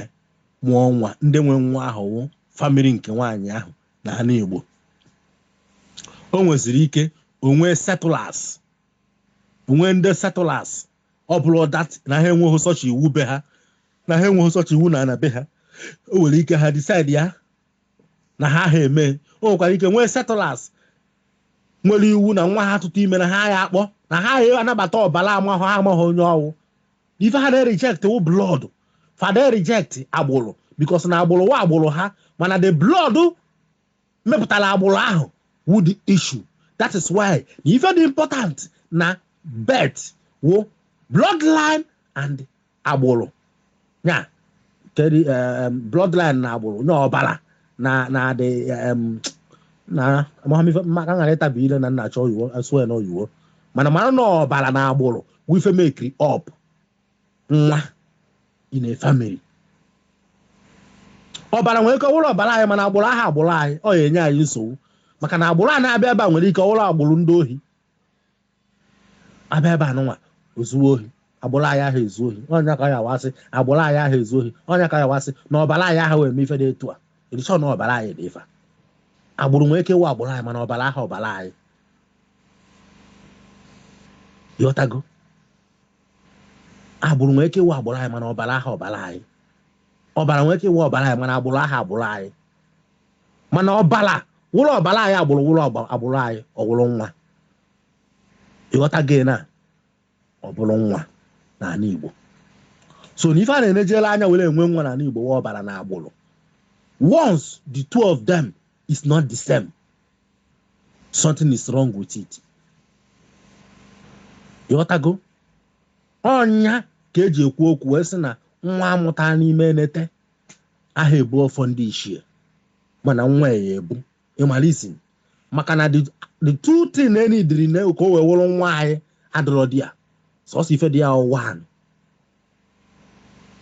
mụọ nwa ndị nwe nwa ahụ famili nke nwaanyị ahụ na ala Igbo o nweziri ike onwe settlers onwe ndị settlers ọ bụrụ dat na ha enweghị sọch iwu be ha na ha enweghị sọch iwu na be ha o nwere ike ha decide ya na ha eme o nwekwara ike nwee settlers nwere iwu na nwa ha tụtụ ime na ha ya akpọ na ha ya anabata ọbara amahụ ha amaghị onye ọwụ ife ha na-reject wụ blood fada reject agbụrụ because na agbụrụ wa agbụrụ ha mana the blood mepụtara agbụrụ ahụ wụ the issue. That is why ife dị important na birth wụ bloodline and agbụrụ ya kedu bloodline na agbụrụ na ọbara na the na maka ngara ịtabi ile na nna achọ oyiwo asụọ na oyiwo mana mara na ọbara na agbụrụ wụ ife mekiri up nwa in a family ọbara nwere ike ọwụrụ ọbara anyị mana agbụrụ aha agbụrụ anyị ọ ya enye anyị nsogbu maka na agbụrụ a na-abịa ebe a nwere ike ọwụrụ agbụrụ ndị ohi abịa ebe anụnwa ozuo ohi agbụrụ anyị ahụ ezu ohi onye ka ya wasị agbụrụ anyị ahụ ezu ohi onye ka ya wasị na ọbara anyị ahụ eme ife dị etu a edichọ na ọbara anyị dị ife agbụrụ nwere ike ịwụ agbụrụ anyị mana ọbara aha ọbara anyị ịghọtago agbụrụ nwere ike ịwụ agbụrụ anyị mana ọbara aha ọbara anyị ọbara nwere ike ịwụ ọbara anyị mana agbụrụ aha agbụrụ anyị mana ọbara wụrụ ọbara anyị agbụrụ wụrụ agbụrụ anyị ọwụrụ nwa ịghọtago na ọ bụrụ nwa n'ala Igbo so na ife a na-enejere anya were enwe nwa n'ala Igbo wụ ọbara na agbụrụ once the two of them is not the same something is wrong with it ịghọtago ọnya ka eji ekwu okwu wee sị na nwa amụta n'ime enete aha ebu ọfọ ndị ichie mana nwa ya ebu ịmalizin maka na the two thing na-enidiri na ka o wee wụrụ nwa anyị adịrọ dị ya sọsọ ife dị ya one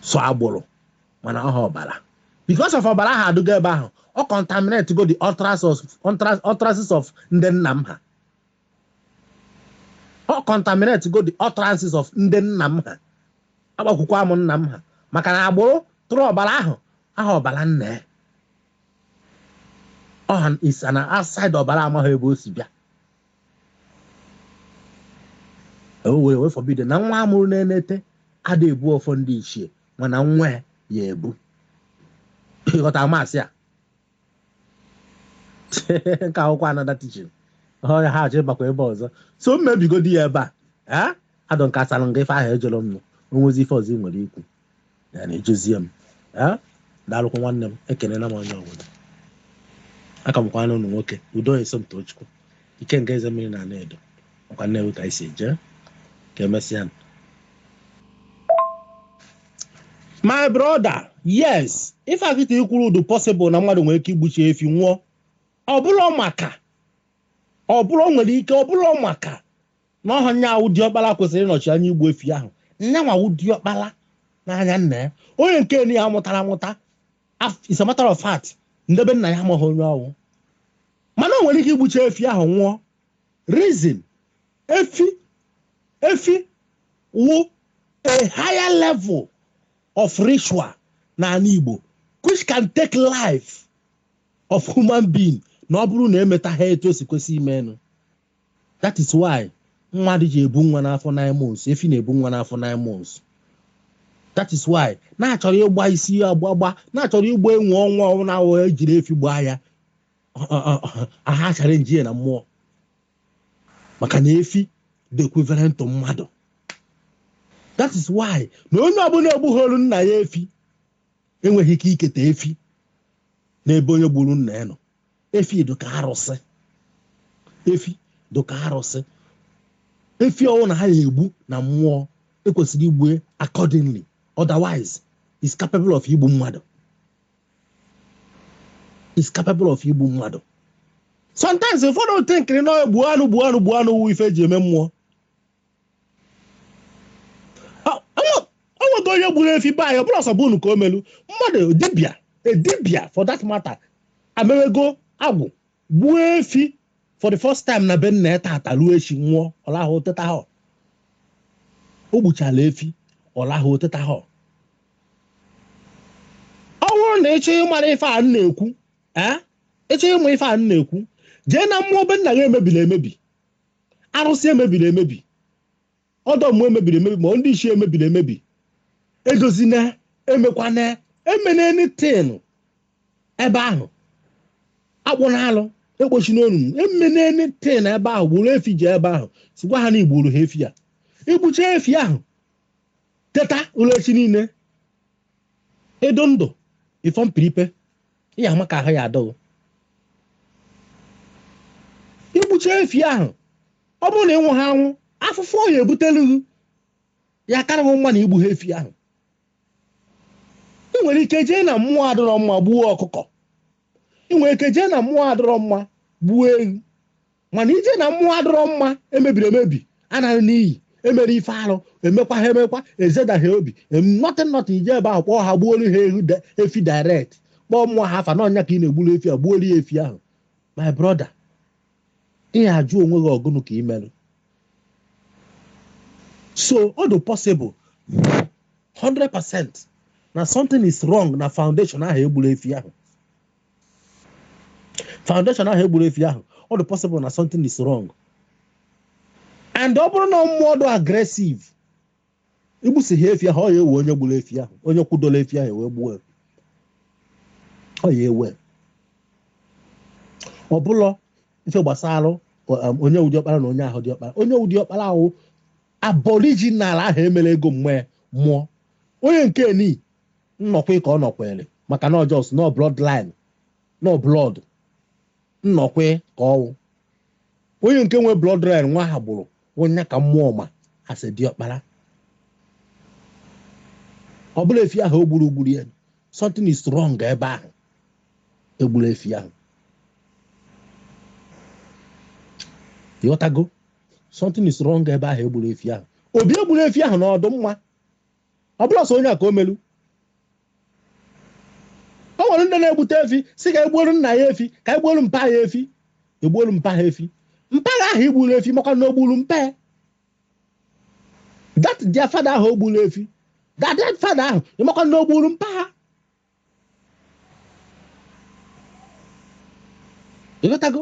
so agbụrụ mana ọha ọbara because of ọbara ha adụgo ebe ahụ ọ contaminate go the utterances of ndị nna m ha ọ contaminate go the utterances of ndị nna m ha agbakwukwa m nna m ha maka na agbụrụ tụrụ ọbara ahụ aha ọbara nna ya ọ is an outside ọbara amaghị ebe o si bịa wee forbid na nwa amụrụ na-enete ada ebu ọfọ ndị ichie mana nwa ya ebu ịghọta masị a nke akwụkwọ anada tichin ọya ha achọ ịbakwa ebe ọzọ so mmebigo di ya ebe a adọ nke asara nga ife ahụ ejọrọ m onwezi ife ọzọ ị nwere ikwu ya na ejezie m daalụkwa nwanne m ekenela m onye ọbụla aka m kwana ụnụ nwoke udo esomtochukwu Ikenga Ezemmiri na anaedo ọkwa nnewi ka anyị si eje ka emesịa my brother yes ife akịta ikwuru udu possible na mmadụ nwere ike igbuchi efi nwụọ ọ bụrụ nwere ike ọ bụrụ maka na ọha nya awụ diọkpala kwesịrị ịnọchi anya igbu efi ahụ nya nwa awụ diọkpala n'anya nna ya onye nke ni ya amụtara amụta is a matter of fact ndebe nna ya amaghị onye ọwụ mana o nwere ike igbuchi efi ahụ nwụọ reason efi wụ a higher level of ritual n'ala Igbo which can take life of human being na ọ bụrụ na emeta ha etu o si kwesị imenụ that is why mmadụ ji ebu nwa n'afọ 9 months efi na-ebu nwa n'afọ 9 months that is why na-achọrọ ịgba isi agba na-achọrọ ịgba enwe ọnwa ọbụla ahụ ejiri efi gbaa ya aha chara nji na mmụọ maka na efi the equivalent to mmadụ that is why na onye ọbụla egbugholu nna ya efi enweghị ike iketa efi n'ebe onye gburu nna ya nọ efi dịka arụsị efi ọwụ na ha egbu na mmụọ ekwesịrị igbu accordingly otherwise is capable of igbu mmadụ is capable of igbu mmadụ. Sometimes ụfọdụ thinkiri na gbuo anụ wụ ife eji eme mmụọ. Ọnwego onye gburu efi be anyị, ọ bụla ọsọ bụ unu ka o melu. Mmadụ dibịa for that matter amewego agwụ gbuo efi for the first time na be nna ya tata ruo echi nwụọ ọlahụ teta ha. O gbuchala efi ọlahụ teta ha. Ọ bụrụ na ịchọ ịmara ife a na-ekwu, ịchọ ịmụ ife a na-ekwu, jee na mmụọ be nna ya emebiri emebi, arụsị emebiri emebi, ọdọ mmụọ emebiri emebi, ma ndị isi emebiri emebi, edozina emekwana emeneni tin ebe ahụ, akpụ na alụ ekpochi n'onu, emeneni tin ebe ahụ, gburu efi ji ebe ahụ, sikwa ha na igburu ha efi ya, igbucha efi ahụ teta ụlọ echi niile edo ndụ ifom piripe ya maka ahụ ya adọghị. Igbucha efi ahụ, ọ bụrụ na ịnwụ ha anwụ, afụfụ ya ebutelu ya karịghị mma na igbu ha efi ahụ. Ị nwere ike jee na mmụọ adịrọ mma gbuo ọkụkọ, ị nwere ike jee na mmụọ adịrọ mma gbuo ewu, mana ije na mmụọ adịrọ mma emebiri emebi anaghị n'iyi, emere ife arụ, emekwa ha emekwa, ezeda ha obi, nọtị ije ebe ahụ kpọọ ha gbuolu ha efi direct, kpọọ mmụọ ha afa n'ọnya ka ị na-egburu efi a, gbuolu ya efi ahụ. My brother, ihe ajụ onwe gị ọgụnụ ka ị merụ. So ọ dị possible 100% na something is wrong na foundation ahụ egburu efi ahụ. Foundation ahụ egburu efi ahụ, ọ dị possible na something is wrong. And ọ bụrụ na mmụọ dị aggressive, igbusi ha efi ahụ, ọ ya ewe onye gburu efi ahụ, onye kwudola efi ahụ wee gbuo, ọ ya ewe. Ọ bụla ife gbasara onye ụdị ọkpara na onye ahụ dị ọkpara. Onye ụdị ọkpara ahụ aboriginal ahụ emere ego mmụọ. Onye nke ni nnọkwa ka ọ nọkwere maka na ọjọs no bloodline, no blood, nnọkwa ka ọwụ. Onye nke nwe bloodline nwa ha gburu onye ka mmụọ ma asị dị ọkpara. Ọ bụla efi ahụ o gburu ya, something is wrong ebe ahụ egburu efi ahụ. Ịghọtago? Something is wrong ebe ahụ egburu efi ahụ. Obi egburu efi ahụ na ọdụ mma, ọ bụla sọ onye a ka o melu. O nwere ndị na-egbute efi si ka egbuolu nna ya efi, ka egbuolu mpa ya efi, egbuolu mpa ha efi. Mpa ahụ igburu efi maka na o gburu mpa. That their father ahụ o gburu efi, that father ahụ maka na o gburu mpa ha. Ịghọtago?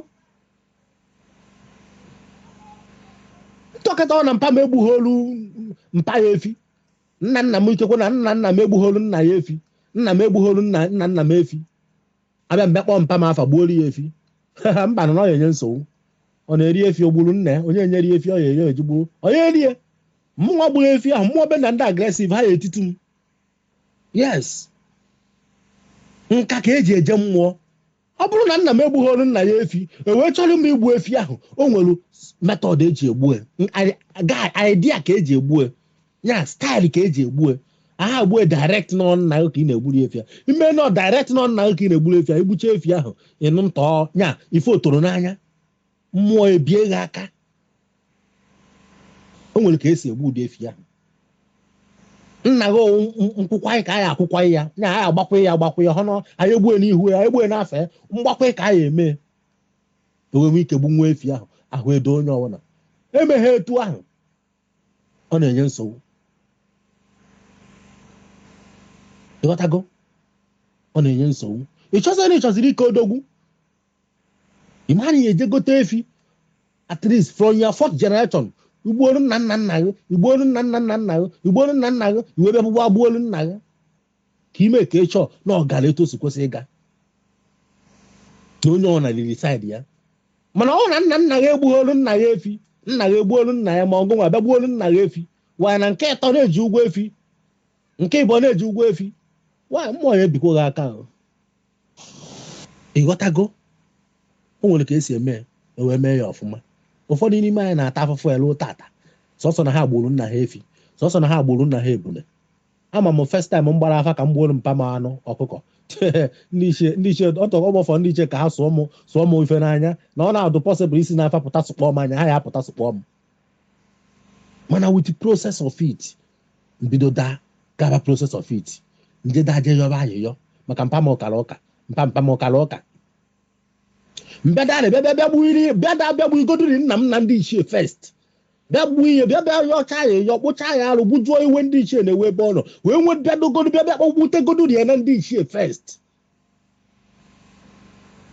Ntọkịta ọ na mpa m egbugholu mpa ya efi, nna m ikekwe na nna m egbugholu nna ya efi, nna m egbugholu nna m efi, abịa mbe kpọọ mpa m afa gbuolu ya efi. Mba na ọ ya enye nsogbu. Ọ na-eri efi ogburu nna ya, onye nyere efi ọ ya enye ejigbo, ọ ya erie. Mmụọ gburu efi ahụ, mmụọ be na ndị aggressive ha ya etitu m. Yes, nka ka eji eje mmụọ. Ọ bụrụ na nna m egbugholu nna ya efi, wee chọrọ m igbu efi ahụ, o nwere method eji egbu idea ka eji egbu ya, style ka eji egbu aha egbu direct nọ nna gị ka ị na-egburu efi ahụ. Ime nọ direct nọ nna gị ka ị na-egburu efi ahụ, igbucha efi ahụ ịnụ ntọ nya ife otoro n'anya, mmụọ ebie gị aka. O nwere ka esi egbu ụdị efi ahụ. Nna gị nkwụkwa ka anyị akwụkwa ya, nya anyị agbakwa ya hụ anyị egbue n'ihu ya, egbue n'afọ ya, mgbakwa ka anyị eme enwe ike gbu nwa efi ahụ, ahụ edo onye ọbụla. Emeghe etu ahụ, ọ na-enye nsogbu. Ịghọtago? Ọ na-enye nsogbu. Ịchọziri ike odogwu, ịmana ya eje gote efi at least from your fourth generation, igbuolu nna gị, igbuolu nna gị, iwe bịa bụgba gbuolu nna gị ka ime ka ịchọ na ọ gara etu o si kwesị ịga, na onye ọ na-riri side ya. Mana ọ na nna gị egbugholu nna ya efi, nna gị egbuolu nna ya, ma ọgụ nwa bịa gbuolu nna gị efi, wanyị na nke ịtọ na-eji ụgwọ efi, nke ịbụ na-eji ụgwọ efi, nwaanyị mmụọ ya ebikwa gị aka. Ịghọtago? O nwere ka esi eme ewee mee ya ọfụma. Ụfọdụ n'ime anyị na-ata afụfụ elu tata sọsọ na ha gburu nna ha efi, sọsọ na ha gburu nna ha ebule. Ama m first time m gbara afa ka m gbuoro mpa m anụ ọkụkọ, ndị ichie ọtọ ọgbọfọ ndị ichie ka ha sụọ m ife n'anya na ọ na-adụ possible isi n'afa pụta sụkpọ m anya ha ya apụta sụkpọ m mana with the process of it mbido daa gaba process of it nje daje yọba ayịyọ maka mpa m ụkara ụka mpa m ụkara ụka bịa gbuigodiri nna m na ndị ichie first bịa gbuo ihe bịa yọcha ayịyọ kpụcha ya arụ gbujuo iwe ndị ichie na-ewe ebe ọ nọ wee nwe bịadogodo bịa kpọgbutegodori ya na ndị ichie first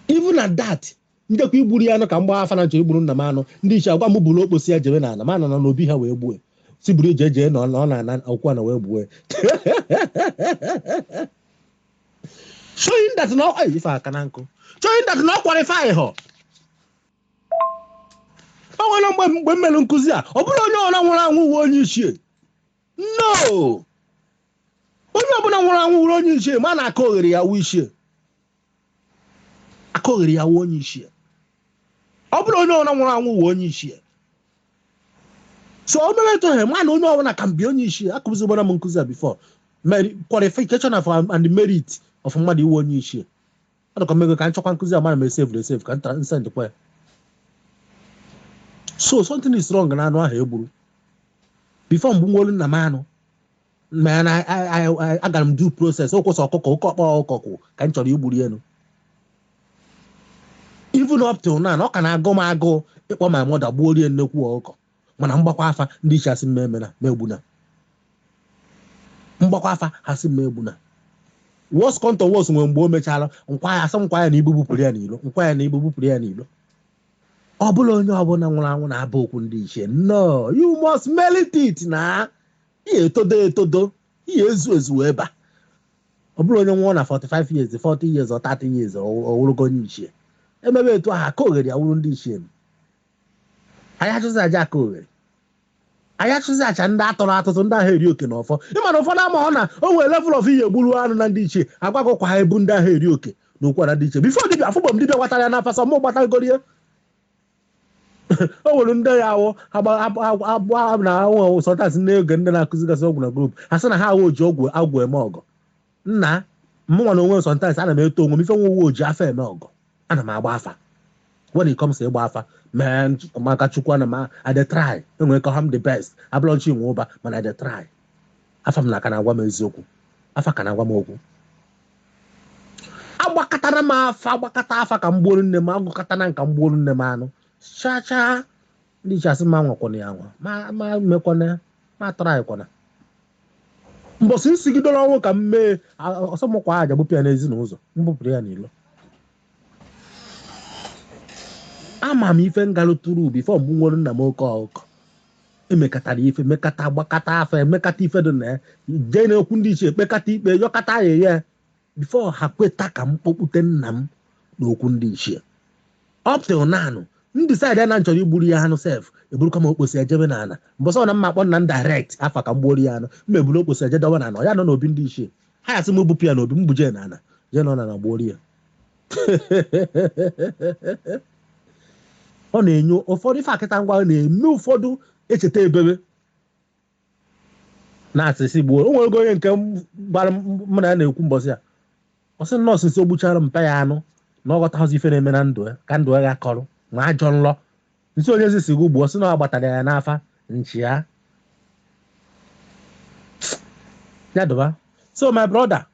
even at that njekwa igburu ya anụ ka mgba afa na nchọ igburu nna m anụ ndị ichie agwa m buru okposi ya jebe n'ala ma nọ n'obi ha wee gbue si buru eje na ọ na akwụkwọ na wee gbue showing that na ife aka na nkụ showing that na ọ qualify họ o nwere mgbe mmelụ nkụzi a ọ bụrụ onye ọbụla nwụrụ anwụ uwe onye ichie no onye ọbụla nwụrụ anwụ uwe onye ichie ma na aka oghere ya wụ ichie aka oghere ya wụ onye ichie ọ bụrụ onye ọbụla nwụrụ anwụ uwe onye ichie so o mere eto he ma na onye ọbụla ka mbi onye ichie akụzi gbara m nkụzi a before qualification of and merit of mmadụ iwe onye ichie adọkọ mmego ka nchọkwa nkụzi a mara m save ka nsendịkwa ya so something is wrong na anụ ahụ egburu before mgbe nwolu nna m anụ mana agara m due process okwụsị ọkụkọ oke ọkpọ ọkụkọ ka m chọrọ igburu elu even up till now ọ ka na-agụ m agụụ ịkpọ my mother gbuo rie nnekwu ọkụkọ mana mgbakwa afa ndị iche asị mmemena megbuna mgbakwa afa ha sị megbuna wos kọntọ wos nwere mgbe o mechara nkwa ya na ibu bupụrụ ya n'ilo ọ bụla onye ọbụla nwụrụ anwụ na-aba okwu ndị ichie no you must merit it na ihe etodo ihe ezu ebe a ọ bụrụ onye nwụọ na 45 years 40 years or 30 years ọwụrụgo onye ichie emebe etu ahụ aka oghere ya wụrụ ndị ichie anyị achụzi aja aka oghere anyị achụzi acha ndị atọrọ atụtụ ndị ahụ eri oke na ọfọ ịmana ụfọdụ ama na o nwere level of ihe gburu anụ na ndị ichie agwagọkwa ha ebu ndị ahụ eri oke na ụkwara ndị ichie bifo dibịa afụgbọ m dibịa gwatara ya n'afa sọ mụ gbatagoro ya o nwere ndị ya awụ agba na ahụ sọtasị n'oge ndị na-akụzigasị ọgwụ na grup ha sị na ha awụ oji agwụ eme ọgọ nna mụnwa na onwe sọntasị ana m eto onwe m ife nwe uwe oji afa eme ọgọ ana m agba afa when it comes to ịgba afa man maka chukwu ana m ade try enwere ka ham the best abụlọchi nwe ụba mana ade try afa m na aka na-agwa m eziokwu afa ka na-agwa m okwu agbakọtara m afa ka mgbuolu nne m agụkọtana nka mgbuolu nne m anụ chacha ndị iche asị ma nwakwana ya nwa ma mekwana ma tara ịkwana mbọsị nsigidoro ọnwụ ka m mee ọsọ mụkwa aja gbupụ ya n'ezinụzọ mbupụrụ ya n'ilo ama m ife ngalụtụrụ bifo mgbe nwere nna m oke ọkụkọ emekatara ife mekata gbakata afa emekata ife dị na ya jee n'okwu ndị iche ekpekata ikpe yọkata ya bifo ha kweta ka m kpọkpute nna m n'okwu ndị ichie up till now ndị saịdị a na nchọrọ igburu ya anụ sef eburukwa m okposi ejebe n'ala mbọsọ na mma akpọ nna m direct afa ka m gbuoro ya anụ mma eburu okposi eje dọwa n'ala ya nọ n'obi ndị ichie ha ya sị m bupụ ya n'obi m buje n'ala jee nọ n'ala gbuoro ya ọ na-enyo ụfọdụ ife akịta ngwa na-eme ụfọdụ echeta ebebe na-asịsị gbuo o nwere onye nke gbara mụ na ya na-ekwu mbọsị ya ọ sị nọọsụ nso gbuchara mpa ya anụ na ọ ghọtaghịzi ife na-eme na ndụ ya ka ndụ ya ga-akọrọ ma ajọ nlọ nsi onye ezi si gị ugbo sị na ọ gbatara ya n'afa nchi ya dụba so my brother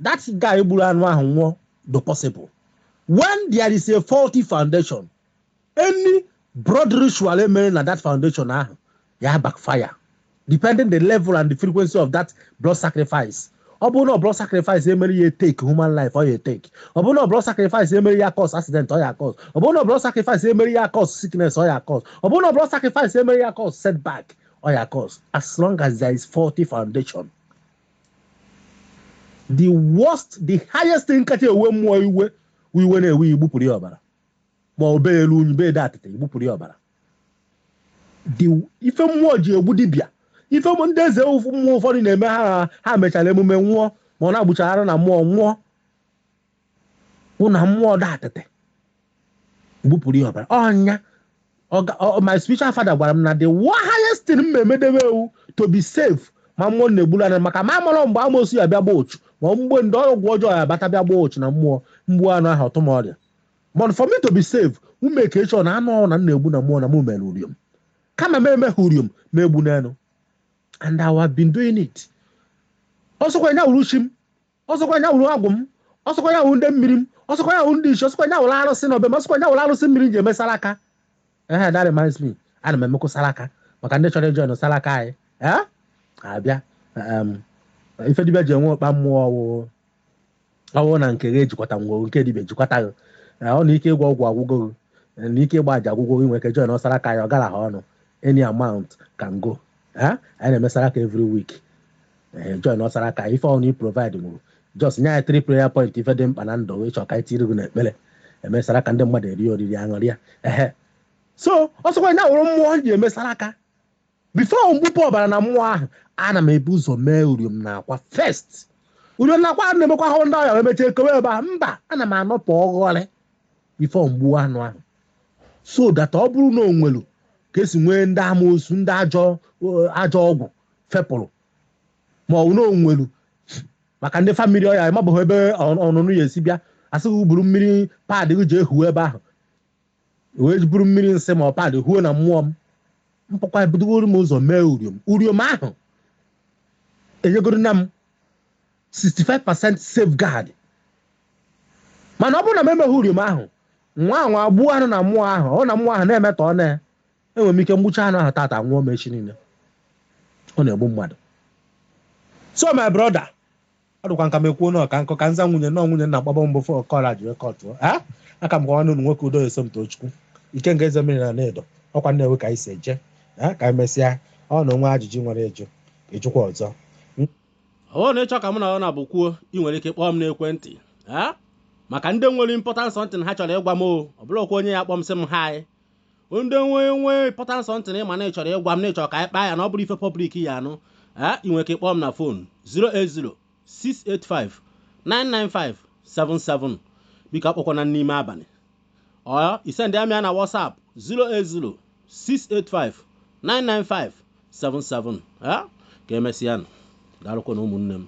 that guy gburu anụ ahụ nwụọ do possible when there is a faulty foundation any broad ritual emere na that foundation ahụ ya backfire depending the level and the frequency of that blood sacrifice ọ bụrụ na blood sacrifice emere ya take human life ọ ya take ọ bụrụ na blood sacrifice emere ya cause accident ọ ya cause ọ bụrụ na blood sacrifice emere ya cause sickness ọ ya cause ọ bụrụ na blood sacrifice emere ya cause setback ọ ya cause as long as there is faulty foundation the worst the highest thing kacha ewe mmụọ iwe na-ewe igbupụrụ ya ọbara ma ọ bee elu unyi bee datịta igbupụrụ ya ọbara ife mmụọ ji egbu dibịa ife ndị eze mmụọ ụfọdụ na-eme ha mechara emume nwụọ ma ọ na-agbuchara na mmụọ nwụọ bụ na mmụọ datịta gbupụrụ ya ọbara ọnya my spiritual father gwara m na the highest thing m emedebe ewu to be safe ma mmụọ na-egburu anya maka ma amụrụ mgbe amosu ya bịa gba ochu ma mgbe ndị ọgwụ ọjọọ ya bata bịa gbaa ochi na mmụọ mgbu anụ ahụ ọtụmọrịa. But for me to be safe, we make sure na anụ na na-egbu na mmụọ na mụ mere uriom kama m emeghị uriom ma egbu n'elu, and I have been doing it. Ọsọkwa nya wuru chi m, ọsọkwa nya wuru agwụ m, ọsọkwa nya wuru ndị mmiri m, ọsọkwa nya wuru ndị ishi, ọsọkwa nya wuru arụsị na obe m, ọsọkwa nya wuru arụsị mmiri ji eme salaka. That reminds me, ana m emekwa salaka maka ndị chọrọ ịjoin salaka anyị abịa ife dibịa ji enwe ọkpa mmụọ ọwụ na nke gị ejikọta ngwo nke dibịa ejikọta gị ọ na ike ịgwọ ọgwụ agwụgo gị na ike ịgba aja agwụgo gị nwere ike join salaka anyị ọ gara ha ọnụ any amount can go. Anyị na-eme salaka every week. Join salaka ife ọnụ i provide nwụrụ just nye anyị 3 prayer point ife dị mkpa na ndụ ịchọ ka anyị tiri gị n'ekpere eme salaka ndị mmadụ eri oriri aṅụrịa so ọsọkwa nya wụrụ mmụọ ji eme salaka. Before mgbupụ ọbara na mmụọ ahụ ana m ebu ụzọ mee uriom na akwa first. Uriom na akwa na-emekwa ahụ ndị ọya emecha ekowe ebe a mba ana m anọpụ ọghọrị before mgbu anụ ahụ so that ọ bụrụ na onwelu ka esi nwee ndị amoosu ndị ajọ ọgwụ fepụrụ ma ọ bụ na onwelu maka ndị famili ọya mabụghị ebe ọnụnụ ya esi bịa asịghị buru mmiri paadị gị ji ehuwe ebe ahụ wee buru mmiri nsị ma ọ paadị huo na mmụọ m mpụkwa ebudogoro m ụzọ mee uriom ahụ enyegoro na m 65% safeguard. Mana ọ bụrụ na m emeghị uriom ahụ nwa gbuo anụ na mmụọ ahụ ọ na mmụọ ahụ na-emetọ ọ enwere m ike mgbucha anụ ahụ tata nwụọ m echi niile. Ọ na-egbu mmadụ. So my brother, ọ dịkwa nka m ekwuo na ọka nkọ ka nza nwunye na nwunye na agbaba mbụ fọ kọla ji rekọtụ aka m gwa nụnụ nwoke udo Esomtochukwu Ikenga ezemmiri na anaedo ọkwa nnewi ka anyị si eje ka anyị mesịa ọ na onwe ajụjụ nwere ịjụkwa ọzọ. Ọ na-ịchọ ka mụ na ọ na-abụ kwuo ị nwere ike kpọọ m n'ekwentị maka ndị nwere important something ha chọrọ ịgwa m ọ bụrụ okwu onye ya kpọọ m sị m hi ndị nwe important something ịma na ị chọrọ ịgwa m na ịchọrọ ka anyị kpaa ya na ọ bụrụ ife public ya anụ ị nwere ike kpọọ m na fon 08068599577 biko akpọkwana n'ime abalị ọ isendị amịa na WhatsApp 08068599577 ka emesịa nụ daalụkwa na ụmụnne m.